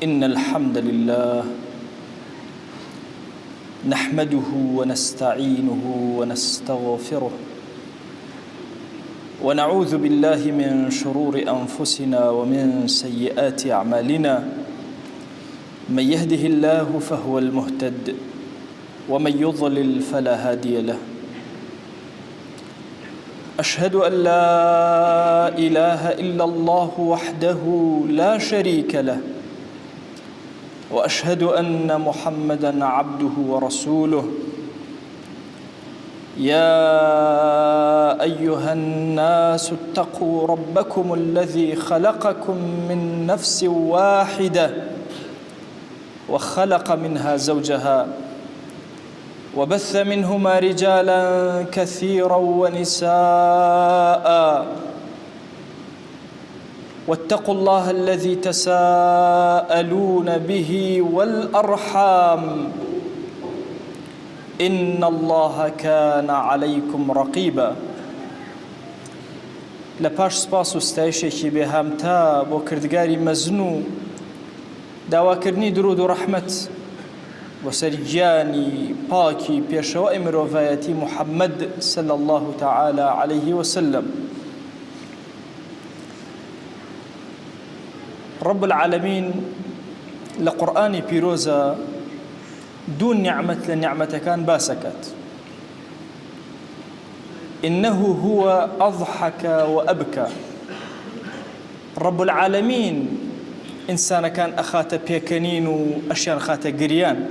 إن الحمد لله نحمده ونستعينه ونستغفره ونعوذ بالله من شرور أنفسنا ومن سيئات أعمالنا من يهده الله فهو المهتد ومن يضلل فلا هادي له أشهد أن لا إله إلا الله وحده لا شريك له وأشهد أن محمدًا عبده ورسوله يا أيها الناس اتقوا ربكم الذي خلقكم من نفس واحدة وخلق منها زوجها وبث منهما رجالا كثيرا ونساء واتقوا الله الذي تساءلون به والأرحام إن الله كان عليكم رقيبا لپاش سپاس و ستایشێکی بێهامتا بۆ کردگاری مەزنوو داواکردنی درود و ڕەحمەت بۆ سەر گیانی پاکی پێشەوەی مرۆڤایەتی محەممەد صلی الله تعالى عليه وسلم. رب العالمين لقرآن بيروزا دون نعمة لنعمة كان باسكت إنه هو أضحك وأبكى. رب العالمين إنسان كان أخات بيكنين وأشياء أخات قريان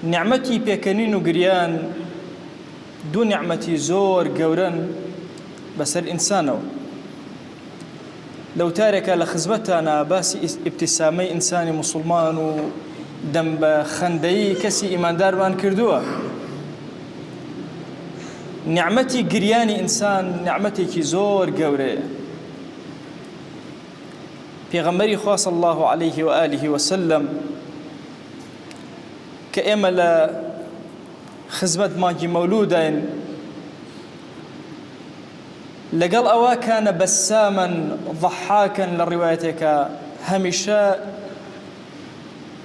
نعمتي بيكنين وقريان دون نعمتي زور قورن بس الإنسان لو تارك لخزبتنا باسي ابتسامي إنساني مسلمان ودم خندي كسي إيمان دار بان كردوه نعمتي قرياني إنسان نعمتي كي زور قوري پیغمبری خوا صلی الله عليه وآله وسلم كأمل خزمت ماجي مولودين لقال أوا كان بساما ضحاكا لروايتك همشا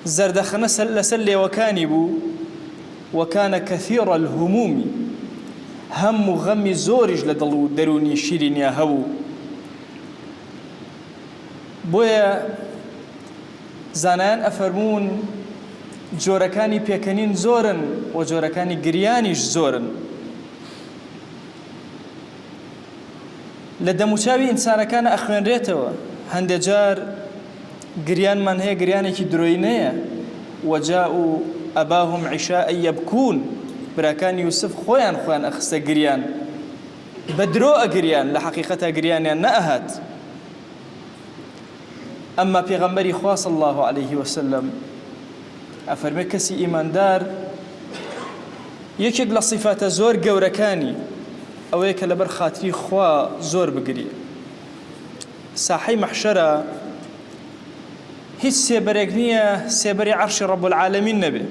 زردخنا لسلي وكانبو وكان كثير الهموم هم غم زورج لدلو دروني شيرين يا هو بويا زانان أفرمون جوركاني بيكنين زورن وجوركاني قريانيش زورن لدموشاوي إنسان كان أخوان ريتوا هندجار قريان من هي قرياني كي دروينية وجاءوا أباهم عشاء يبكون براكان يوسف خوان أخستا قريان بدروء قريان لحقيقتها قريان يعني نأهات. أما پیغمبری خوا صلی الله عليه وسلم أفرمي كسي إيمان دار يكيك لصفات زور قوركاني أو يك لبر خاطري خوا زور بقري ساحي محشرة هيش سيبريقنية سيبري عرش رب العالمين نبي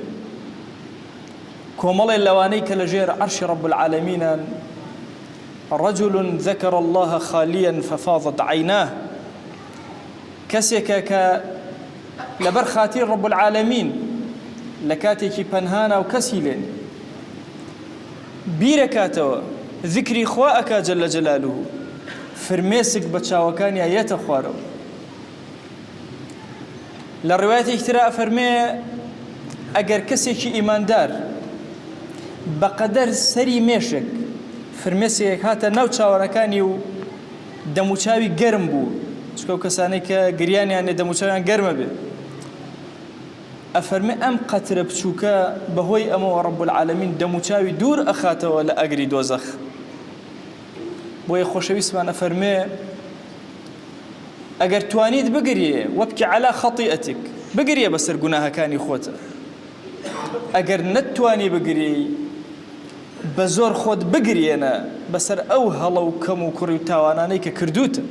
كومالي اللوانيك لجير عرش رب العالمين رجل ذكر الله خاليا ففاضت عيناه كسيك لبر خاطر رب العالمين لكاتيكي بنهانا وكسيلين بيركاتوا ذكري خواك جل جلاله فرميسك بتشاوكان يا يتخوارو للرواية اختراء فرمي أجر كسيكي إيمان دار بقدر سري ميشك فرميسك هاتا ناو تشاوركاني ودموشاوي قرم بو شكو كساني كقريان يعني دموشاويان قرم بي أفرمي أم قطر بشوكا بهوي أمو رب العالمين دموشاوي دور أخاته ولا أقري دوزخ بوي خوشوي اسمان أفرمي أجر توانيد بقريه وابكي على خطيئتك بقريه بسر قناها كان يخوته أجر نتواني بقريه بزور خود بقريه أنا بسر أو هلو كمو كريو تاوانانيك كردوته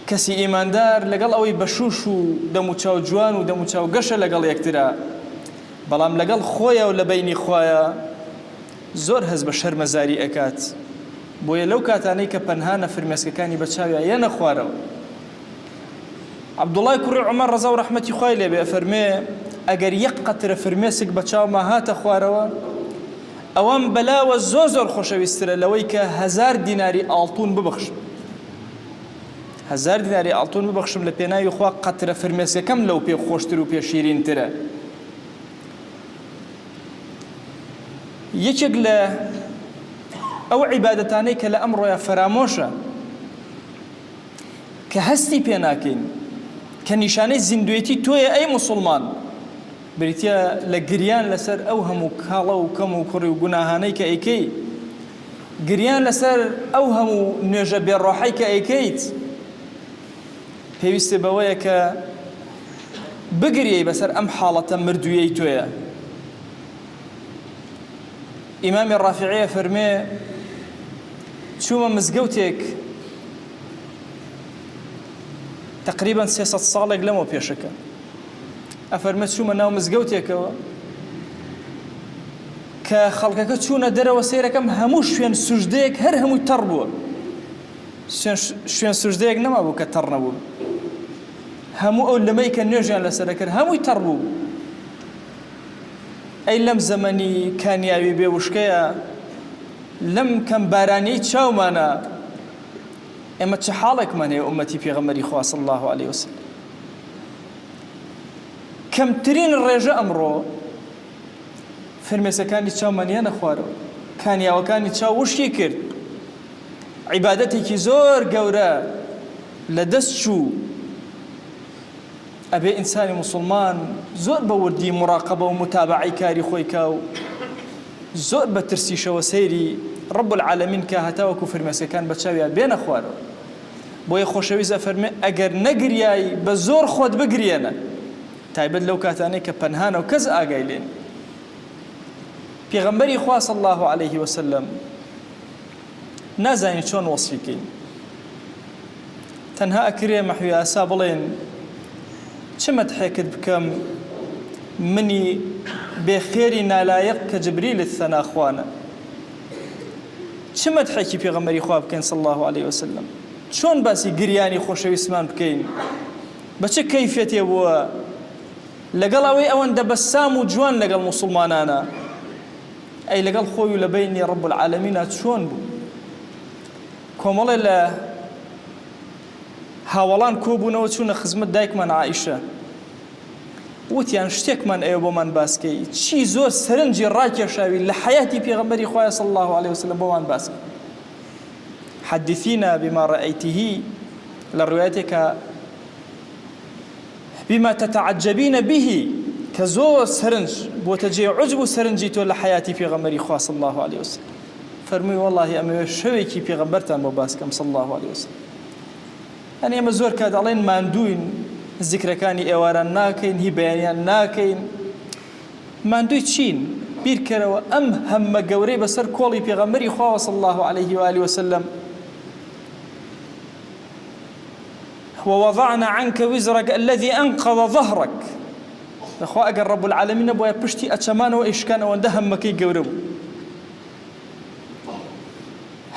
كسي إيمان دار لقال أوي بشوشو دمو تشاو جوان ودمو تشاو قشة لقال يكترا بلام لقال خويا ولا بيني خويا زور هز بشر مزاري أكات بۆیە لەو کاتانەی کە پەنهانە فرمێسکەکانی بەچاویە یە نەخوارەوە عەبدوڵای کوڕی عومەر ڕەزا و ڕەحمەتی خوای لێ بێ فەرمێ ئەگەر یەک قەترە فرمێسک بە چاوما هاتە خوارەوە ئەوەم بەلاوە زۆر خۆشەویسترە لەوەی کە 1000 دیناری ئاڵتون ببەخشم 1000 دیناری ئاڵتون ببەخشم لە پێناوی خوا قەترە فرمێسەکەم لەو پێ خۆشتر و پێ شیرینترە. یەکێک لە ئەو عیبادەتانەی کە لە ئەمڕۆیە فەرامۆشە کە هەستی پێ ناکەین کە نیشانەی زیندوێتی تۆیە ئەی موسڵمان بریتە لە گریان لەسەر ئەو هەموو کاڵە و کەم و کوڕی و گوناهانەی کە ئەیکەی، گریان لەسەر ئەو هەموو نوێژە بێڕۆحەی کە ئەیکەیت، پێویستە بەوەیە کە بگریەی بەسەر ئەم حاڵەتە مردوویەی تۆیە. ئیمامی ڕافیعیە فەرمێ چوومە مزگەوتێک تقریبا 300 ساڵێک لەمەوە پێشەکە، ئەفەرمە چوومە ناو مزگەوتێکەوە کە خەڵکەکە چوونە دەرەوە سەیرەکەم هەموو شوێن سوژدەیەک هەر هەمووی تەڕ بووە، شوێن سوژدەیەک نەما بوو کە تەڕ نەبوو، هەموو ئەو لەمەی کە نوێژیان لەسەرە کرد هەمووی تەڕ بوو. ئەی لەم زەمەنی کانیاوی بێوشکەیە لەم کەم بارانەی چاومانە ئێمە چه حاڵێکمان هەیە ئومەتی پێغەمبەری خوا صلی الله علیه وسلم. کەمترین ڕێژە ئەمڕۆ فرمێسەکانی چاومانیە نەخوارەوە، کانیاوەکانی چاو وشکی کرد، عیبادەتێکی زۆر گەورە لە دەست چوو. ئەبێ ئینسانی موسڵمان زۆر بە وردی مراقبە و متابعی کاری خۆی کا و زۆر بە ترسیشەوە سەیری ڕب العالەمین کە هەتاوەکو فرمێسەکان بە چاویان بێنە خوارەوە. بۆیە خۆشەویستە فەرمێ ئەگەر نەگریایی بە زۆر خۆت بگرێنە، تایبەت لەو کاتانەی کە پەنهانە و کەس ئاگای لێن. پێغەمبەری خوا صلی الله علیه وسلم نازانی چۆن وەصفیکەین، تەنها ئەکرێ مەحوی ئاسا بڵێن چ مەدحێکت بکەم منی بێخێری نالایەق کە جبریلت ثەناخوانە، چ مەدحێکی پێغەمبەری خوا بکەین صلی الله علیه وسلم، چۆن باسی گریانی خۆشەویستمان بکەین، بە چه کەیفێتێ بووە لەگەڵ ئەوەی ئەوەندە بەسام و جوان لەگەڵ موسڵمانانە، ئەی لەگەڵ خۆی و لە بەینی ڕب العالەمینە چۆن بوو. کۆمەڵێ لە هاوڵان کۆبوونەوە چوونە خزمەت دایکمان عائیشە، وتیان شتێکمان ئێوە بۆمان باسکەی، چی زۆر سەرنجی ڕاکێشاوی لە حەیاتی پێغەمبەری خوایە صلی الله علیه وسلم بۆمان باسکە. حدثینا بما رأيته لە ڕوایەتێکە بما تتعجبين به کە زۆر سەرنج بۆتە جێ عجب و سەرنجی تۆ لە حەیاتی پێغەمبەری خوا صلی الله علیه وسلم. فەرمووی وەڵڵاهی ئەمەوێ شەوێکی پێغەمبەرتان بۆ باسکەم صلی الله علیه وسلم. ئەنی ئێمە زۆر کات دەڵێن ماندووین، زیکرەکانی ئێواران ناکەین، هی بەیانیان ناکەین، ماندووی چین؟ بیرکەرەوە ئەم هەممە گەورەی بەسەر کۆڵی پێغەمبەری خوا صلی الله علیه و آله وسلم ووضعنا عنك وزرك الذي أنقض ظهرك. لخوا أجر رب العالمين بويا بشتي أتشمان وإشكان وانده همكي جورب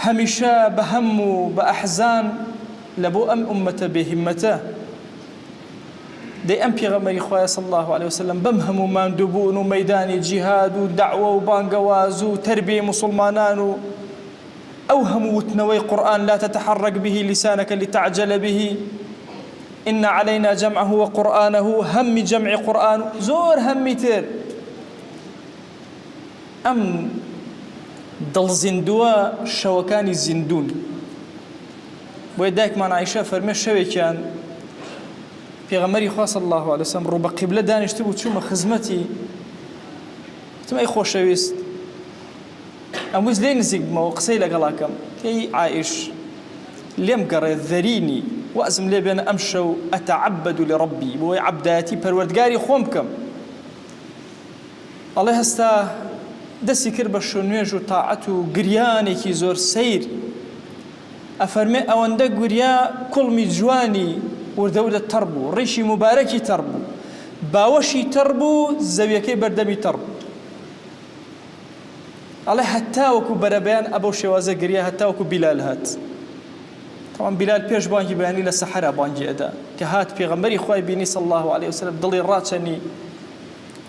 همشا بهم بأحزان لبو أمة بهمته دي پیغمبری خواه صلی الله علیه وسلم بمهم ماندوبون و ميدان جهاد و دعوة و بانقواز و تربية مسلمانان و أوهم وتنوي قرآن لا تتحرك به لسانك لتعجل به إن علينا جمعه وقرآنه هم جمع قرآن زور هم تر أم دل زندوا شوكان الزندون ويداك من عائشة فرمي شوي كان پیغمبری خوا صلی الله علیه وسلم رو بە قیبلە دانیشتە بوو چوومە خزمەتی، وتم ئەی خۆشەویست ئەموویست لێی نزیک بمەوە قسەی لەگەڵاکەم، کەی عائیش لێم گەڕێ ذەرینی وەزم لێ بێنە ئەم شەو ئەتەعەبەد لڕەبی بۆی عەبدایەتی پەروەردگاری خۆم بکەم. ئەڵێ هەستا دەستی کرد بە شونوێژ و تاعەت و گریانێکی زۆر سەیر، ئەفەرمێ ئەوەندە گوریا کوڵمی جوانی وردەوردە تەڕ بوو، ڕیشی مبارەکی تەڕ بوو، باوەشی تەڕ بوو، زەویەکەی بەردەمی تەڕ بوو. ئەڵێ هەتاوەکو بەرەبەیان ئەبەو شێوازە گریا هەتاوەکو بیلال هات. تەمام بیلال پێش بانگی بەیانی لە سەحەرا بانگی ئەدا كهات بيغمبري خوي بيني صلى الله عليه وسلم ضلي راتشني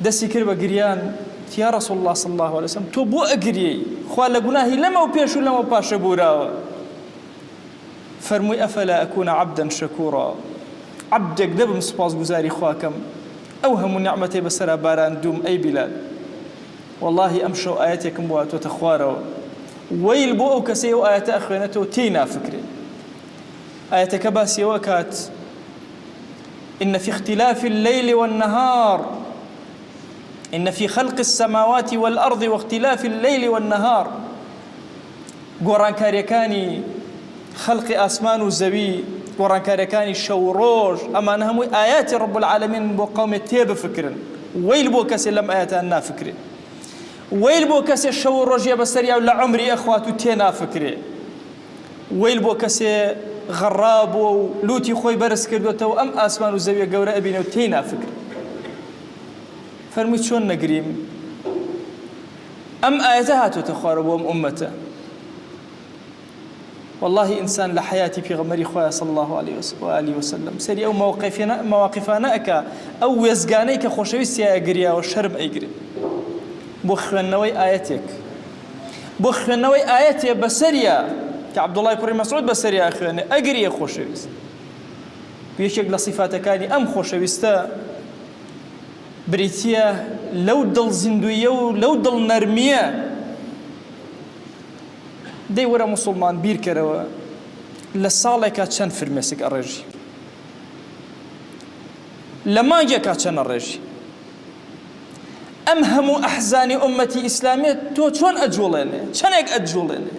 دسي كربة قريان يا رسول الله صلى الله عليه وسلم تو بو أقري خواه لقناهي لما وبيشو لما وباشا بوراوا فرمي أفلا أكون عبدا شكورا عبدك دبم سباس قزاري خواكم أوهم نعمتي بسرى باران دوم أي بلاد والله أمشو آياتكم بواتو تخوارو ويل بو أو كسيو آيات أخوانتو تينا فكري آياتك باسي وكات إن في اختلاف الليل والنهار إن في خلق السماوات والأرض واختلاف الليل والنهار قران كاريكاني خلق أسمان وزوي قران كاريكاني شوروج أما نهم آيات رب العالمين بو قوم تيب فكرا ويل بو كسي لم آيات أنا فكري ويل بو كسي شوروج يا بسريع ولا عمري أخواتو تينا فكري ويل بو كسي غراب ولوتي خوي برس كردوتو أم أسمان وزوي قورا أبينا وتينا فكري فرميت شون نقريم أم آياتها تتخارب أم أمته والله إنسان لحياتي في غمري خويا صلى الله عليه وآله وسلم سري أو مواقفنا أكا أو يزقانيك خوشويس يا أقريا والشرم أقري بخنوي آياتك بخنوي آياتي بسريا كعبد الله كريم مسعود بسريا أخواني أقريا خوشويس بيشيك لصفات كاني أم خوشويستا بريتيا لو دل زندوية ولو دل نرمية دي ورا مسلمان بير كروا لسالة كاتشان فرمسك الرجي لما جا كاتشان الرجي أمهم أحزان أمتي إسلامية تو شون أجوليني شنك أجوليني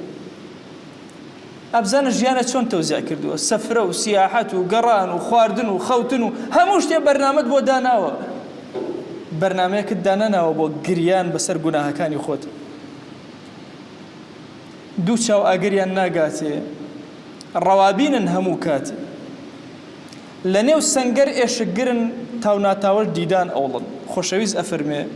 أبزان الجيانة شون توزيع كردوا السفرة وسياحة وقران وخواردن وخوتن هموش تي برنامج بوداناوا برنامج كداننا وبو قريان بسر قناها كان يخوت دوشا وأقريان ناقاتي الروابين همو كاتي لنيو سنقر إيش قرن تاونا تاول ديدان أولا خوشويز أفرمي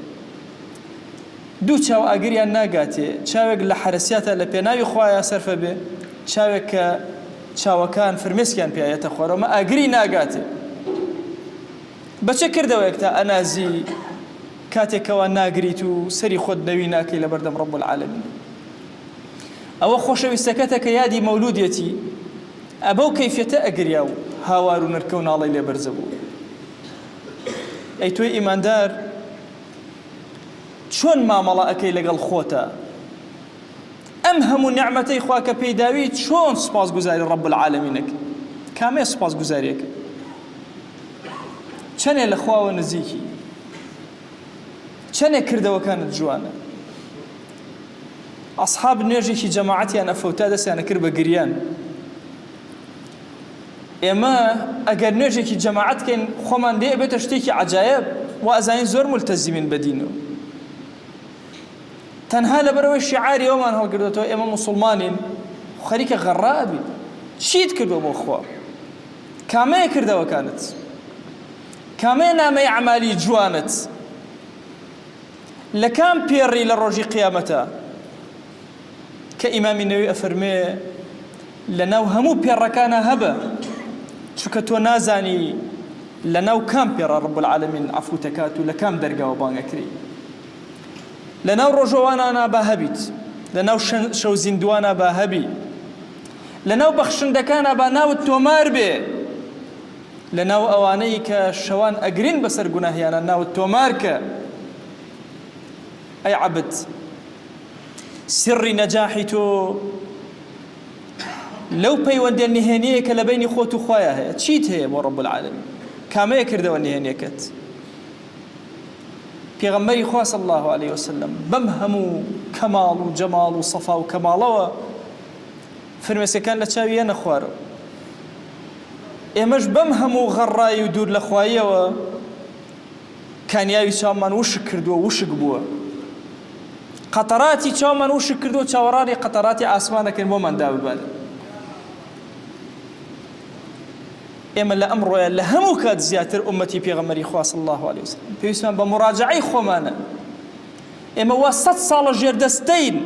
دوشا وأقريان ناقاتي شاوك لحرسياتا لبيناوي خوايا سرفة بي شاوك شاوكان فرمسكيان بيايتا خوارو ما أقري ناقاتي بچه کرده وقتا انازی کاتێک کەوا ناگریت و سەری خۆت نەوی ناکەی لە بەردەم ڕەب العالەمین ئەوە خۆشەویستەکەتە کە یادی مەولودێتی ئەبەو کەیفیەتە ئەگریا و هاوار و نرکە و ناڵەی لێ بەرزە بوو ئەی تۆی ئیماندار چۆن مامەڵە ئەەکەی لەگەڵ خۆتە ئەم هەموو نیعمەتەی خوا کە پێی داوی چۆن سوپاسگوزاری ڕەب العالەمینەکە کامێ سوپاسگوزاریەکە چەنێ لە خواوە نزیکی چەنێ کردەوەکانت جوانە ئەسحاب نوێژێکی جەماعەتیان ئەفەوتا دەستیانە کرد بە گریان ئێمە ئەگەر نوێژێکی جەماعەت کەین خۆمان دێ بێتە شتێکی عەجایب و ئەزانین زۆر مولتەزیمین بەدینەوە تەنها لەبەرەوەی شیعاری ئەومان هەڵگرتەوە ئێمە موسڵمانین خەریکە غەڕا بین چیت کردووە بۆ خوا کامەیە کردەوەکانت کامێ نامەی عمالی جوانت لە کام پێڕی لە ڕۆژی قیامەتە کە ئیمامی نەووی ئەفەرمێ لە ناو هەموو پێڕەکانە هەبە چونکە تۆ نازانی لە ناو کام پێڕە ڕەب العالەمین عەفو دەکات و لە کام دەرگاوە بانگەکری لە ناو ڕۆژەوانانە با هەبیت لە ناو شەو زیندوانە با هەبی لە ناو بەخشندەکانە با ناوت تۆمار بێ لە ناو ئەوانەی کە شەوان ئەگرین بەسەر گوناهیانە ناوت تۆمارکە ئەی عەبد سری نەجاحی تۆ لەو پەیوەندە نهێنیە کە لە بینی خۆت و خوایە هەیە چیت هەیە بۆ ڕەب العالەمین کامەیە کردەوە نهێنیەکەت پێغەمبەری خوا صلی الله عليه وسلم بەم هەموو کەماڵ و جەماڵ و سەفا و کەماڵەوە فرمێسەکان لە چاویە نەخوارەوە ئێمەش بەم هەموو غەڕایی و دوور لە خواییەوە کانیاوی چاومان وشک کردووە وشک بووە قەتەراتی چاومان وشک کردووە چاوەڕانی قەتەراتی ئاسمانەکەن بۆمان داببانێ ئێمە لە ئەمڕۆیە لە هەموو کات زیاتر ئومەتی پێغەمبەری خوا صلی الله عليه وسلم پێویستمان بە مراجعەی خۆمانە ئێمە وا 100 ساڵە ژێردەستەین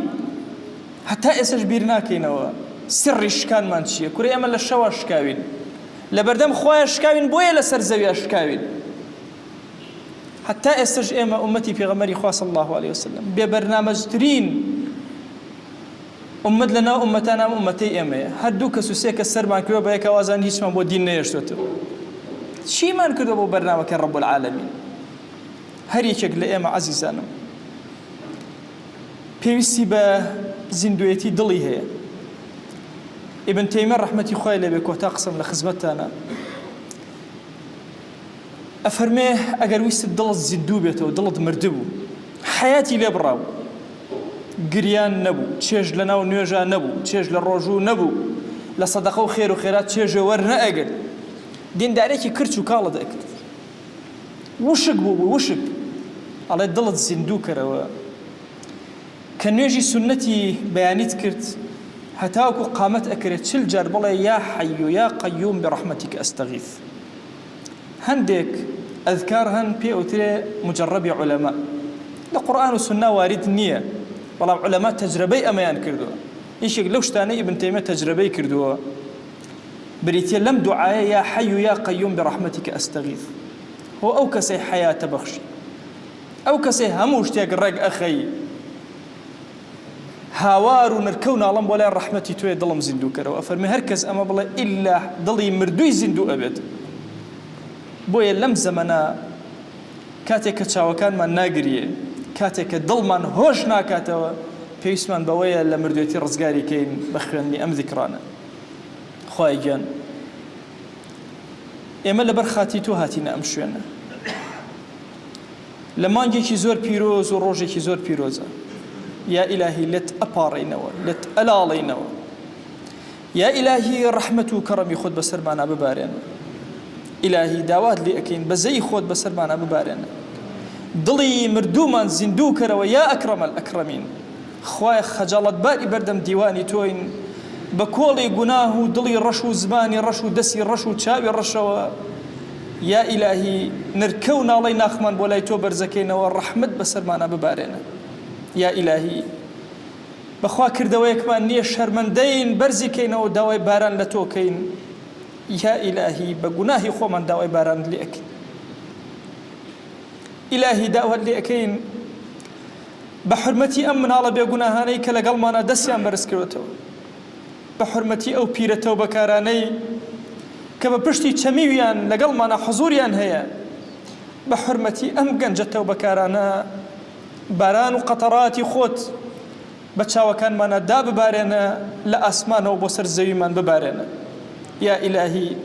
هەتا ئێسەش بیر ناکەینەوە سری شکانمان چییە کورە ئێمە لە شەوە شکاوین لبردم خواه شکاوین بویه لسر زوی شکاوین حتى استج إما أمتي في غمري خوا صلى الله عليه وسلم ببرنامج ترين أمد لنا أمتنا أمتي إما هردو كسوسيك السر ما كيو بيك وازان هيش ما بو دين نيشتوتو شي ما نكدو بو برنامج رب العالمين هر يشك لإما عزيزانا بيوسي با زندويتي دلي هي ابن تيمية رحمتي خواه لبيك وتاقسم لخزمتنا أفرميه أجر ويست دلت زندو بيته ودلت مردبو حياتي لبراو قريان نبو تشيج لنا ونيجا نبو تشيج للرجو نبو لصدقه وخير وخيرات تشيج ورنا أجر دين داريكي كرتشو كالا داكر وشك بو وشك على دلت زندو كروا كان يجي سنتي بيانيت كرت هتاكو قامت أكرت شل جربلا يا حي يا قيوم برحمتك أستغيث هندك أذكار هن بي أوتري مجربي علماء القرآن والسنة وارد نية والله علماء تجربي أميان كردوا إيش لوش تاني ابن تيمية تجربي كردوا بريتي لم دعاء يا حي يا قيوم برحمتك أستغيث هو أو كسي حياة بخشي أو كسي هموش تيقرق أخي هاوار ونركون علم ولا رحمتي توي ضلم زندو كروا أفرمي هركز أما بالله إلا ضلي مردوي زندو أبد بويا لم زمنا كاتك تشاوكان من ناقريه كاتك ضلمان هوش ناكاتوا بيسمان بويا لمردويتي رزقاري كين بخيرني أم ذكرانا خواهي جان إما لبرخاتي تو هاتينا أمشونا لما نجي زور بيروز وروجي زور بيروزا يا إلهي لت أبارينوا لت ألالينوا يا إلهي رحمة وكرمي خد بسر معنا ببارين إلهي داوات لي أكين بزي خود بسر معنا ببارين ضلي مردوما زندو كروا يا أكرم الأكرمين خواي خجالت باري بردم ديواني توين بكولي قناه ضلي رشو زماني رشو دسي رشو تشاوي رشو يا إلهي نركونا علي ناخمان بولاي تو برزكينا والرحمة بسر معنا ببارين يا إلهي بخوا كردويك ما نية شرمندين برزكينا ودواي باران لتوكين يا إلهي بقناهي خو من دواي باران لأكين إلهي داوى لأكين بحرمتي أمن على بقناهاني كلا قلمانا دسيان برسكروتو بحرمتي أو بيرتو بكاراني كما بشتي تشميويان لقلمانا حضوريان هيا بحرمتي أمقن جتو بكارانا باران وقطراتي خوت بتشاوى كان مانا دا ببارينا لأسمان وبصر زيمان ببارينا يا إلهي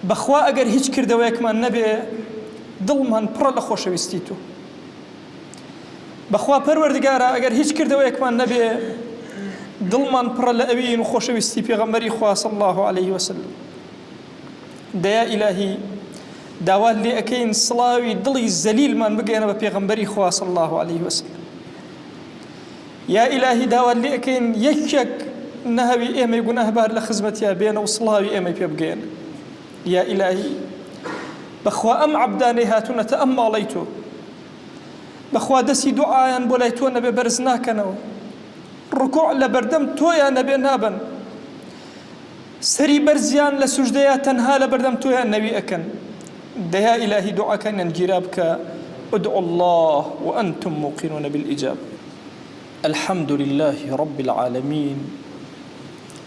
بخوا أجر هيج كردويك ما النبي ضلمن برا لخوش ويستيتو بخوا پروردگارا أجر هيج كردويك ما النبي ضلمن برا لأبين وخوش ويستي بيغمري خوا صلى الله عليه وسلم دا يا إلهي داوال لي أكين صلاوي ضلي الزليل من بقينا بيغمري خوا صلى الله عليه وسلم يا إلهي داوال لي أكين يكك نهبي إيمي قناه بار لخزمتي بينا وصلاوي إيمي بيبقين يا إلهي بخوا أم عبداني هاتونا تأماليتو بخوا دسي دعايا بولايتونا ببرزناكنا ركوع لبردم تويا نبي نابن سري برزيان لسجديا تنها لبردم تويا نبي أكن ديا إلهي دعاك ننجرابك ادعوا الله وأنتم موقنون بالإجابة الحمد لله رب العالمين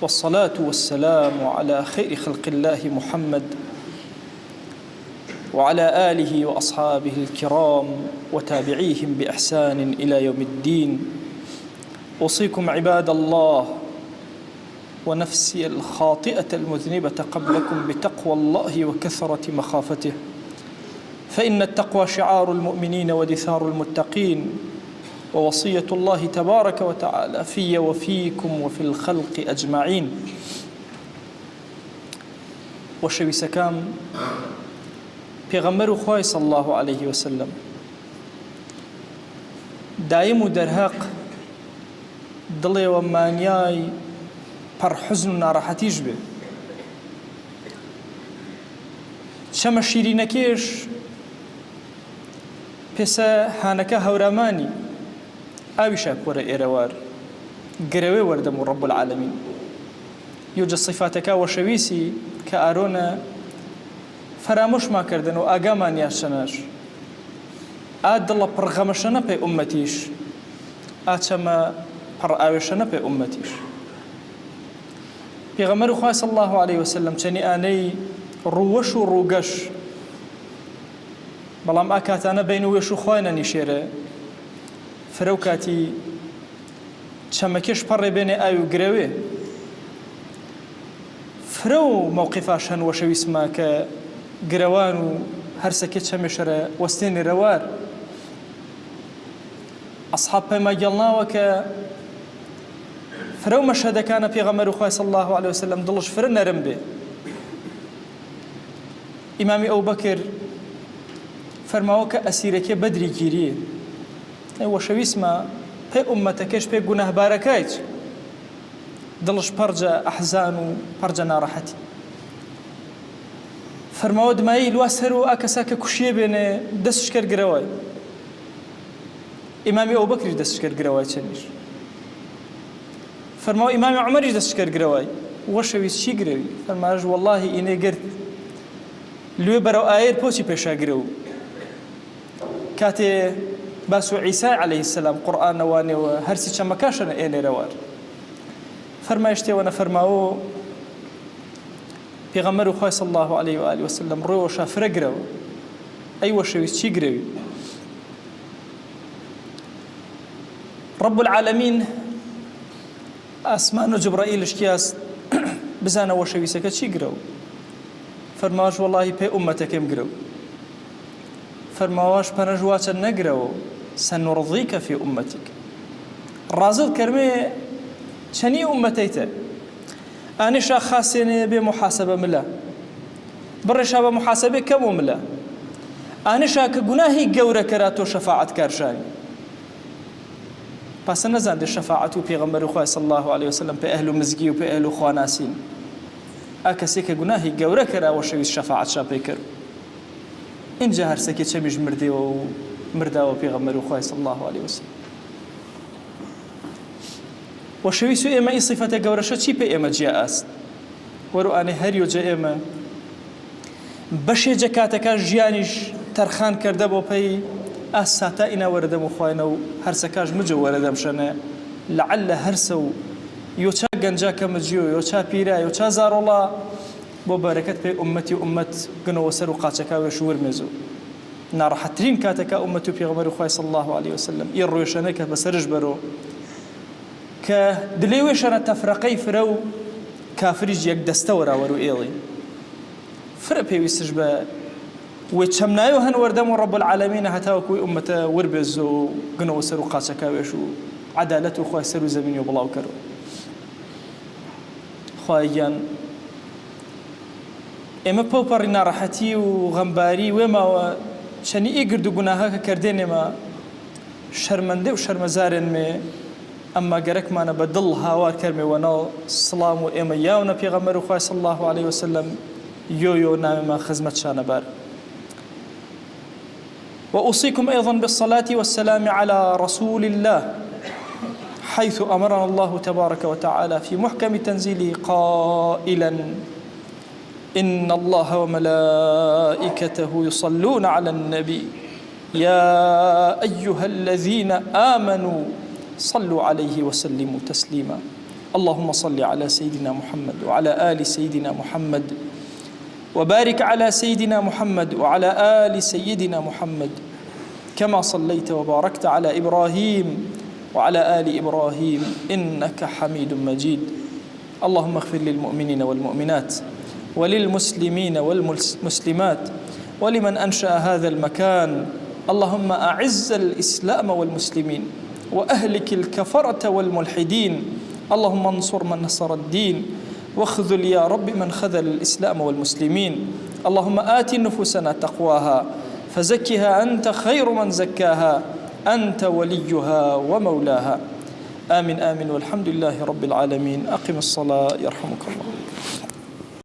والصلاة والسلام على خير خلق الله محمد وعلى آله وأصحابه الكرام وتابعيهم بإحسان إلى يوم الدين أوصيكم عباد الله ونفسي الخاطئة المذنبة قبلكم بتقوى الله وكثرة مخافته فإن التقوى شعار المؤمنين ودثار المتقين ووصية الله تبارك وتعالى في وفيكم وفي الخلق أجمعين وشوي سكام پیغمبر خواه صلى الله عليه وسلم دائم درهاق دڵێ و مانیای پەرحوزن و ناڕەحەتیش بێ شەمە شیرینەکێش پێسە هانەکە هەورامانی ئاویشە وەرە ئێرەوار گرەوێ وەردەم و ڕەب العالەمین یۆجە صیفاتەکە وەشەویسی کە ئارۆنە فەرامۆشمان و ئاگامانیان شەنەر ئا دڵە پڕغەمەشەنە پێی ئومەتیش ئاچەمە پڕ ئاوێشەنە پێی ئومەتیش پێغەمبەر خوا صلی الله عليه وسلم چەنی ئانەی ڕووەش و ڕووگەش بەڵام ئا کاتانە بین و وێش و خوای نەنیشێرە فرە و کاتی چەمەکێش پەڕێ بێنێ ئاوی و گرەوێ فرە و مووقیفاش هەن وەشەویستمە کە گرەوان و هەرسەکێ چەمێشەرە وەستێنی ڕەوار ئەسحاب پەیما گەڵناوە کە فرە و مەشهەدەکانە پێغەمبەر خوای صلی الله عليه وسلم دڵش فرە نەرم بێ ئیمامی ئەوبەکر فەرماوە کە ئەسیرەکێ بەدری گیریە وەشەویستمە پێی ئومەتەکەش پێی گوناهبارەکەیت دڵش پەرجە ئەحزان و پەرجە ناڕەحەتی فەرماوە دمایی لواس هەر و ئاکەسا کە کوشیە بێنێ دەستش کرد گرەوەی ئیمامی ئەوبەکریش دەستش کرد گرەوەی چەندیش فەرماوە ئیمامی عومەریش دەستش کرد گرەوەی وەشەویست چی گرەوی فەرماژ وەڵڵاهی ئینێ گرت لوێ بەرەو ئایر پۆچی پێشا گرەو کاتێ باس و عیسای عەلەیهی السەلام قورئان نەوانێەوە هەرسی چەمەکاشەنە ئێنێرەوار فەرمای شتێوەنە فەرماوە پێغەمبەر خوای صلی الله عليه و آله وسلم ڕۆیەوە شافرە گرەوە ئەی وەشەویست چی گرەوی رب العالمین ئاسمان و جبرائیلش کیاست بزانە وەشەویستەکە چی گرەوە فەرماواش وەڵڵاهی پێی ئومەتەکەم گرەوە فەرماواش پەنەژ واچە نەگرەوە سەنوڕضیکە فی ئومەتیک ڕازت کەرمێ چەنی ئومەتەیتە ئانیشا خاسێنێ بێ محاسبە ملە بڕێشا بە محاسبێ کەم و ملە ئانیشا کە گوناهی گەورە کەرا تۆ شەفاعەت کارشانی پاسە نەزاندێ شەفاعەت و پێغەمبەر خوای صلی الله عليه وسلم پێ ئەهل و مزگی و پێ ئەهل و خواناسین ئا کەسێک کە گوناهی گەورە کەرا وەشەویست شەفاعەت شا پێی کرد اینجا هەرسەکێ چەمیش مردێەوە و مرداوە پێغەمبەر خوای صلی الله عليه وسلم وەشەویست و ئێمە ئین سیفەتە گەورەشە چی پێ ئێمە جیا ئاست وەرو ئانێ هەریۆجە ئێمە بەشێجە کاتەکە ژیانیش تەرخان کردە بۆ پێی ئاساتا ئینا وەرەدەم و خوێنە و هەرسەکەش مجە وەرەدەم شەنە لەعەلە هەرسە و یۆچا گەنجا کە مجیۆ یۆچا پیرا یۆچا زارۆڵا بۆ بەرەکەت پێی ئومەتی ئومەت گنەوە سەر و قاچەکە وێش ورمێزۆ ناڕەحەترین کاتەکە ئومەت و پێغەمبەر خوای صلی الله عليه وسلم ئین ڕۆیشەنە کە بەسەرش بەرۆ کە دلێ وێشەنە تەفرەقەی فرە و کافریش یەک دەستە وەراوەر و ئێڵی فرە پێویستش بە وێ چەمنایۆ هەن وەردەم و ڕەب العالەمینە هەتاوەکوی ئومەتە وربێزۆ و گنەوە سەر و قاچەکە وێش و عەدالەت و خوای سەر و زەمینی و بڵاو کەرەوە خوایگیان ئێمە پەوپەڕی ناڕەحەتی و غەمباری وێماوە چەنی ئیگرد و گوناهاکە کردێنێمە شەرمەندە و شەرمەزارێن مێ ئەمما گەرەکمانە بە دڵ هاوار کەرمێوەنەوە سڵام و ئێمە یاونە پێغەمبەر خوای صلی الله عليه وسلم يو نامما خزمة شانبار. وأوصيكم أيضا بالصلاة والسلام على رسول الله حيث أمرنا الله تبارك وتعالى في محكم تنزيله قائلا إن الله وملائكته يصلون على النبي يا أيها الذين آمنوا صلوا عليه وسلموا تسليما. اللهم صل على سيدنا محمد وعلى آل سيدنا محمد وبارك على سيدنا محمد وعلى آل سيدنا محمد كما صليت وباركت على إبراهيم وعلى آل إبراهيم إنك حميد مجيد. اللهم اغفر للمؤمنين والمؤمنات وللمسلمين والمسلمات ولمن أنشأ هذا المكان. اللهم أعز الإسلام والمسلمين وأهلك الكفرة والملحدين. اللهم انصر من نصر الدين واخذل يا رب من خذل الإسلام والمسلمين. اللهم آت نفوسنا تقواها فزكها أنت خير من زكاها أنت وليها ومولاها. آمين آمين والحمد لله رب العالمين. أقم الصلاة يرحمك الله.